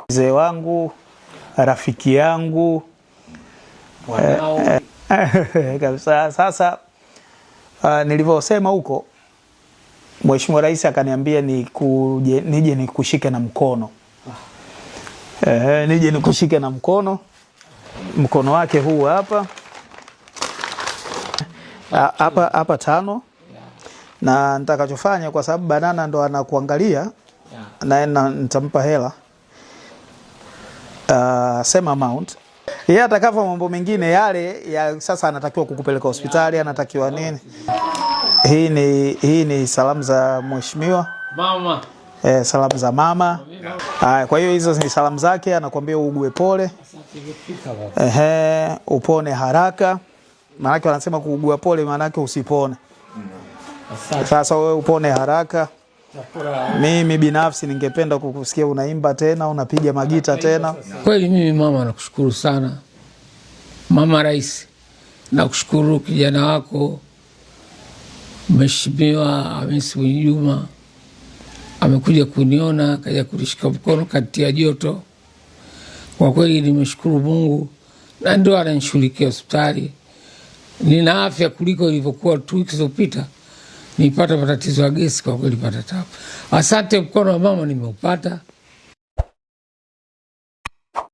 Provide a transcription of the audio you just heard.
Mzee wangu, rafiki yangu kabisa. Sasa nilivyosema huko, Mheshimiwa Rais akaniambia nije nikushike na mkono. Nije nikushike na mkono. Mkono wake huu hapa. Hapa 5. Na nitakachofanya, kwa sababu Banana ndo anakuangalia, na nitampa hela. Same amount. Yeye atakava mambo mengine yale ya sasa, anatakiwa kukupeleka hospitali, anatakiwa nini. Hii ni salamu za mheshimiwa mama. Salamu za mama. Kwa hiyo hizo ni salamu zake, anakuambia ugue pole. Upone haraka. Maana yake wanasema kuugua pole maana yake usipone. Sasa wewe upone haraka. Mimi binafsi ningependa kukusikia unaimba tena, unapiga magita tena. Kweli mimi mama nakushukuru sana. Mama Rais, nakushukuru kijana wako Mheshimiwa Hamisi Mwinyi amekuja kuniona, kaja kunishika mkono kati ya joto. Kwa kweli nimeshukuru Mungu, na ndio ananishughulikia hospitali. Nina afya kuliko ilivyokuwa 2 wiki zilizopita. Nipata matatizo ya gesi, kwa kweli pata tabu. Asante, mkono wa mama nimeupata.